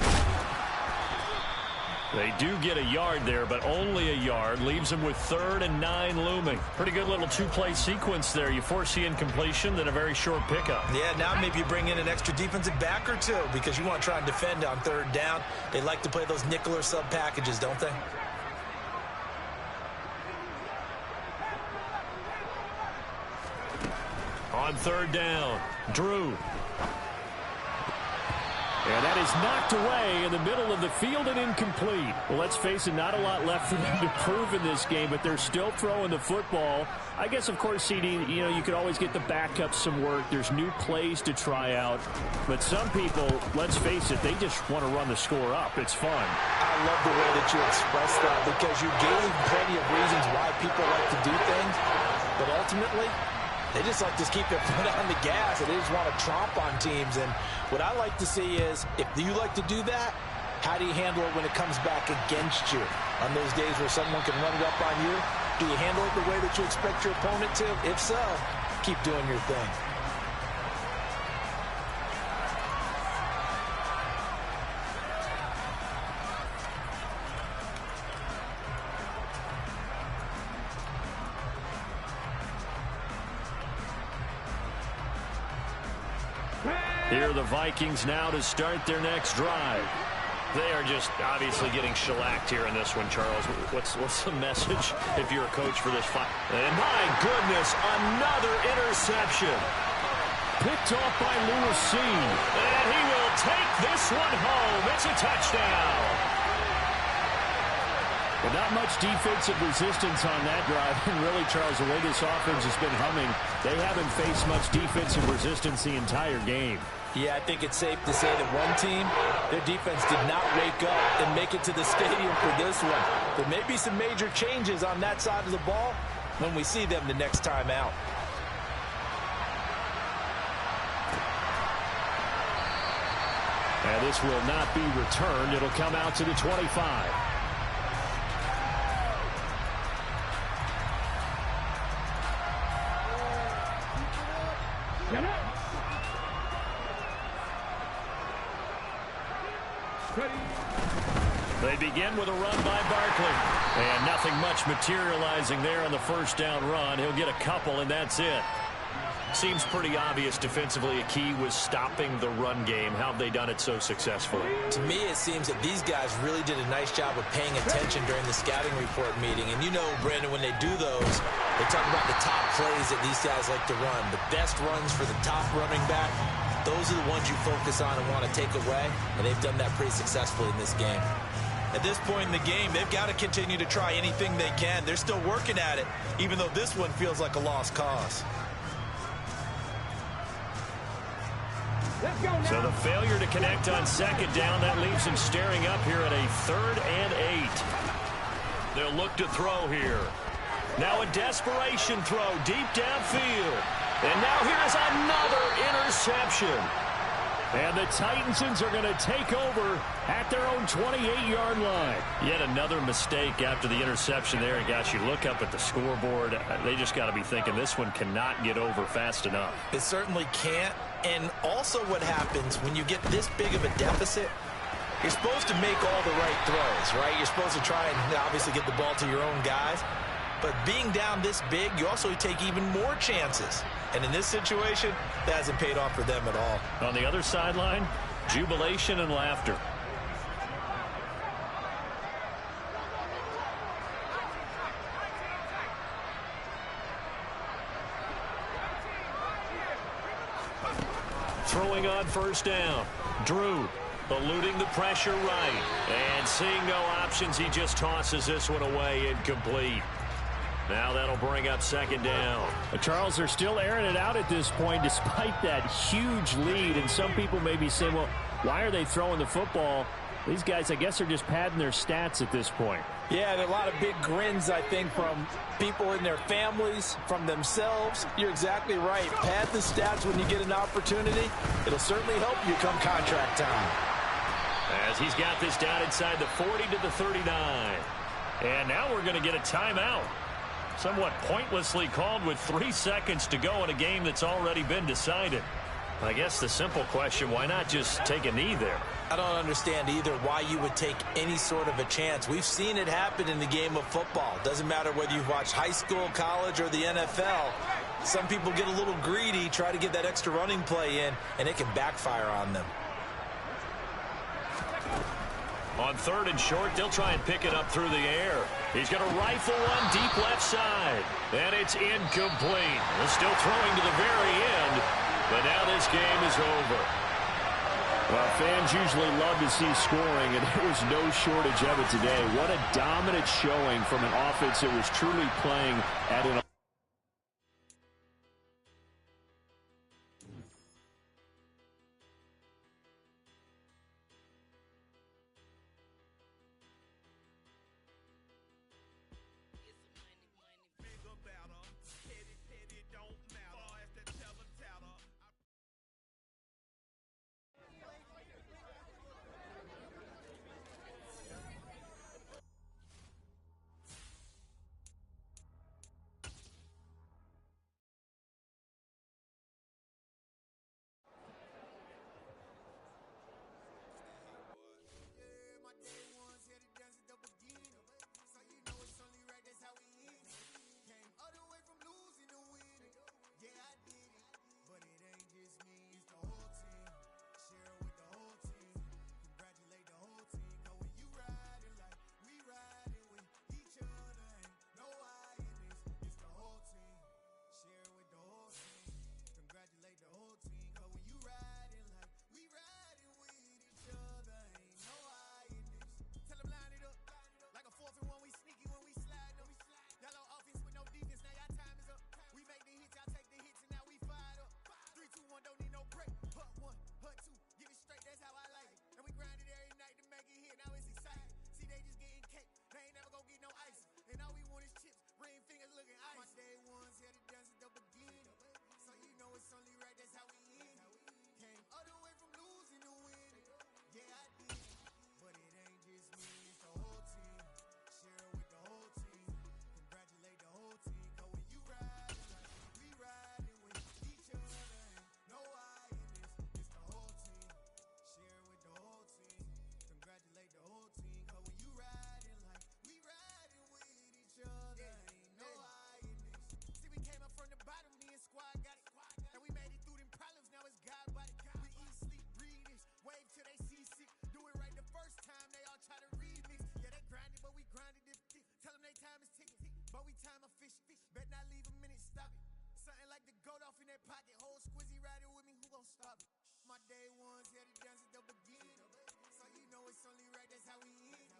They do get a yard there, but only a yard. Leaves them with 3rd and 9 looming. Pretty good little two-play sequence there. You force the incompletion, then a very short pickup. Yeah, now maybe you bring in an extra defensive back or two because you want to try and defend on 3rd down. They like to play those nickel or sub packages, don't they? On 3rd down, Drew. And that is knocked away in the middle of the field and incomplete. Well, let's face it, not a lot left for them to prove in this game, but they're still throwing the football. I guess, of course, CD, you know, you could always get the backups some work. There's new plays to try out. But some people, let's face it, they just want to run the score up. It's fun. I love the way that you express that because you gave plenty of reasons why people like to do things. But ultimately, they just like to keep their foot on the gas, and they just want to tromp on teams. And what I like to see is, if you like to do that, how do you handle it when it comes back against you? On those days where someone can run it up on you, do you handle it the way that you expect your opponent to? If so, keep doing your thing. Here are the Vikings now to start their next drive. They are just obviously getting shellacked here in this one, Charles. What's the message if you're a coach for this fight? And my goodness, another interception. Picked off by Lewis C. And he will take this one home. It's a touchdown. But not much defensive resistance on that drive. And really, Charles, the way this offense has been humming, they haven't faced much defensive resistance the entire game. Yeah, I think it's safe to say that one team, their defense did not wake up and make it to the stadium for this one. There may be some major changes on that side of the ball, when we see them the next time out. And this will not be returned. It'll come out to the 25. They begin with a run by Barkley. And nothing much materializing there on the first down run. He'll get a couple, and that's it. Seems pretty obvious defensively a key was stopping the run game. How have they done it so successfully? To me, it seems that these guys really did a nice job of paying attention during the scouting report meeting. And you know, Brandon, when they do those, they talk about the top plays that these guys like to run. The best runs for the top running back, those are the ones you focus on and want to take away. And they've done that pretty successfully in this game. At this point in the game, they've got to continue to try anything they can. They're still working at it, even though this one feels like a lost cause. So the failure to connect on second down, that leaves him staring up here at a 3rd and 8. They'll look to throw here. Now a desperation throw deep downfield. And now here's another interception. And the Titans are going to take over at their own 28-yard line. Yet another mistake after the interception there. And gosh, you look up at the scoreboard, they just got to be thinking this one cannot get over fast enough. It certainly can't. And also what happens when you get this big of a deficit, you're supposed to make all the right throws, right? You're supposed to try and obviously get the ball to your own guys. But being down this big, you also take even more chances. And in this situation, that hasn't paid off for them at all. On the other sideline, jubilation and laughter. Throwing on first down. Drew eluding the pressure right. And seeing no options, he just tosses this one away incomplete. Now that'll bring up second down. Charles, they're still airing it out at this point despite that huge lead. And some people may be saying, well, why are they throwing the football? These guys, I guess, are just padding their stats at this point. Yeah, there are a lot of big grins, I think, from people in their families, from themselves. You're exactly right. Pad the stats when you get an opportunity. It'll certainly help you come contract time. As he's got this down inside the 40 to the 39. And now we're going to get a timeout. Somewhat pointlessly called with 3 seconds to go in a game that's already been decided. I guess the simple question, why not just take a knee there? I don't understand either why you would take any sort of a chance. We've seen it happen in the game of football. Doesn't matter whether you've watched high school, college, or the NFL. Some people get a little greedy, try to get that extra running play in, and it can backfire on them. On 3rd and short, they'll try and pick it up through the air. He's going to rifle one deep left side. And it's incomplete. They're still throwing to the very end. But now this game is over. Well, fans usually love to see scoring, and there was no shortage of it today. What a dominant showing from an offense that was truly playing at an know we time a fish. Bet not leave a minute, stop it. Something like the gold off in that pocket. Whole squizzy riding with me, who gon' stop it? My day ones here to dance at the beginning. So you know it's only right, that's how we end.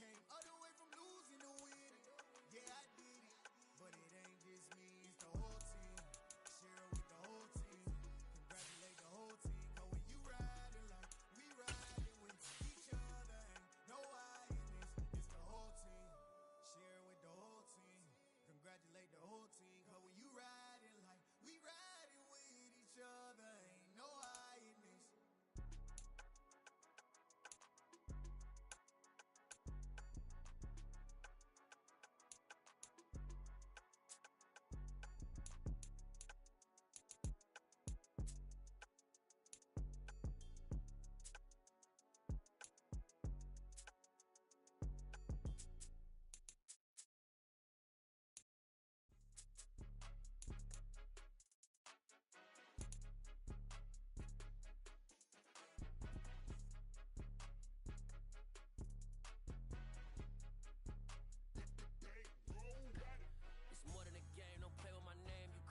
Came all the way from losing to winning. Yeah, I did it. But it ain't just me, it's the whole team. Share it with the whole team. Congratulate the whole team. Cause when you riding like we riding with each other, ain't no I in this. It's the whole team. Share it with the whole team. Congratulate the whole team. Cause when you riding like we riding with each other, ain't no I in this.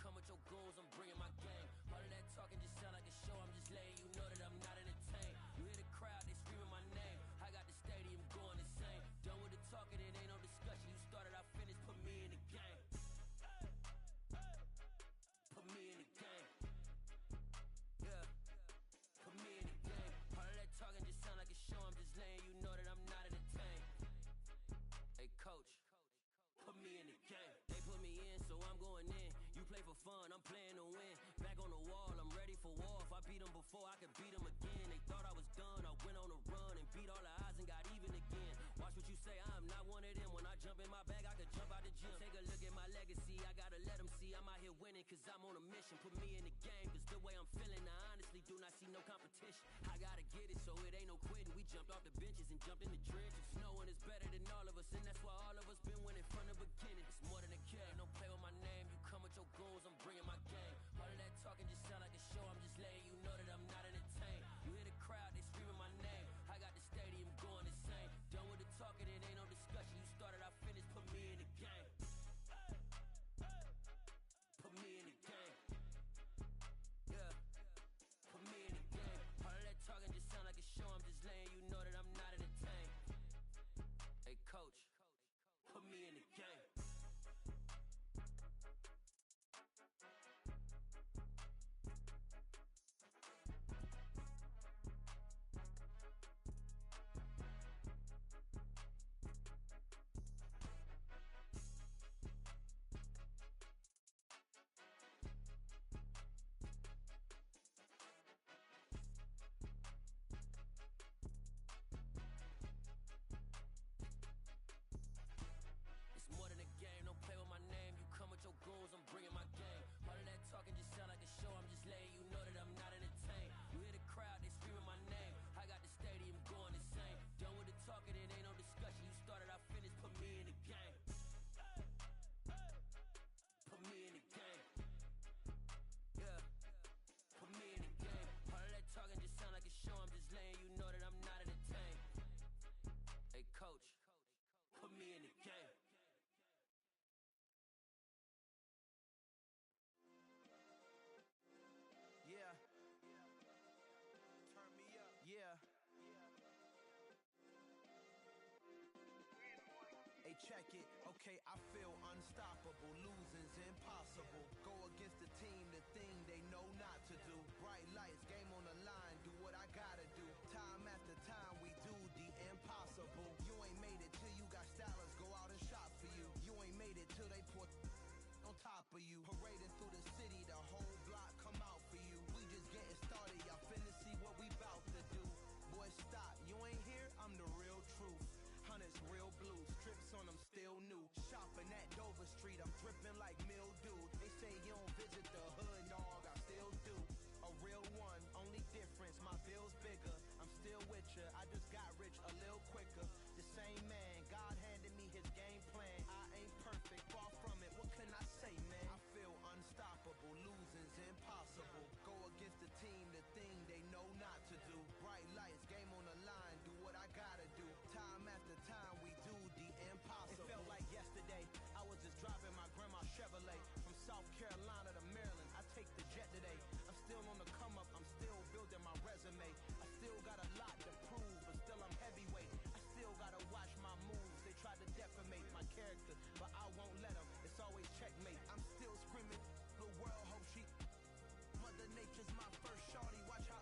With your goons, I'm bringing my game. All of that talking just sound like a show. I'm just letting you know that I'm not entertained. You hear the crowd, they screaming my name. I got the stadium going insane. Done with the talking, it ain't no discussion. You started, I finished, put me in the game. Put me in the game. Yeah, put me in the game. All of that talking just sound like a show. I'm just letting you know that I'm not entertained. Hey, coach. Put me in the game. They put me in, so I'm going in. You play for fun, I'm playing to win. Back on the wall, I'm ready for war. If I beat them before, I could beat them again. They thought I was done, I went on a run and beat all the odds and got even again. Watch what you say, I'm not one of them. When I jump in my bag, I could jump out the gym. Take a look at my legacy, I gotta let them see I'm out here winning, cause I'm on a mission. Put me in the game, cause the way I'm feeling, I honestly do not see no competition. I gotta get it, so it ain't no quitting. We jumped off the benches and jumped in the trenches. No one is better than all of us, and that's why all of us been winning from the beginning. It's more than a game, don't play with my name. You come with your goons, I'm bringing my game. All of that talking just sound like a show. I'm just letting you know that I'm not entertained. You hear the crowd, they screaming my name. I got the stadium going insane. Done with the talking, it ain't no discussion. You started, I finished, put me in the game. Put me in the game. Yeah, put me in the game. All of that talking just sound like a show. I'm just letting you know that I'm not entertained. Hey, coach. Put me in the game. Your goons, I'm bringing my game. All of that talking just sound like a show. I'm just letting you know that I'm not entertained. You hear the crowd, they screaming my name. I got the stadium going insane. Done with the talking, it ain't no discussion. You started, I finished, put me in the game. Put me in the game. Yeah, put me in the game. All of that talking just sound like a show. I'm just letting you know that I'm not entertained. Hey, coach, put me in the game. Yeah. Turn me up. Yeah. Hey, check it. Okay, I feel unstoppable. Losing's impossible. Go against the team, the thing they know not to do. Bright lights, game on the line, do what I gotta do. Time after time, we do the impossible. You ain't made it till you got stylers go out and shop for you. You ain't made it till they put on top of you. Parading through the city, the whole block come out for you. We just getting started, y'all finna see what we bout to do. Boy, stop, you ain't here, I'm the real truth. Hunters, real blue, strips on them still new. Shopping at Dover Street, I'm dripping like mildew. They say you don't visit the hood, dog, I still do. A real one, only difference, my bill's bigger. I'm still with ya, I just got rich a little quicker. The same man, God handed me his game plan. I ain't perfect, far from it, what can I say, man? I feel unstoppable, losing's impossible. Go against the team, the thing they know not to do. Bright lights, game on the line, do what I gotta do. Time after time, we do the impossible. It felt like yesterday, I was just driving resume. I still got a lot to prove, but still I'm heavyweight. I still gotta watch my moves. They try to defamate my character, but I won't let them. It's always checkmate. I'm still screaming, the world hope she. Mother Nature's my first shorty. Watch how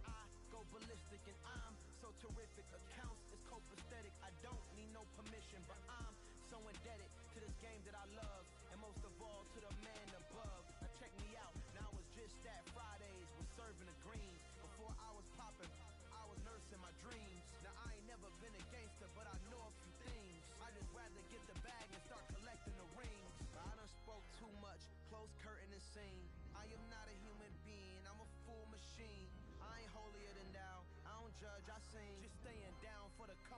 I go ballistic, and I'm so terrific. Accounts is copacetic. I don't need no permission, but I'm so indebted to this game that I love, and most of all to the man above. Now check me out. Now it's just that Fridays was serving the greens. Before I was popping, I was nursing my dreams. Now I ain't never been a gangster, but I know a few things. I just rather get the bag and start collecting the rings. I done spoke too much. Close curtain and scene. I am not a human being. I'm a full machine. I ain't holier than thou. I don't judge, I sing. Just staying down for the cause.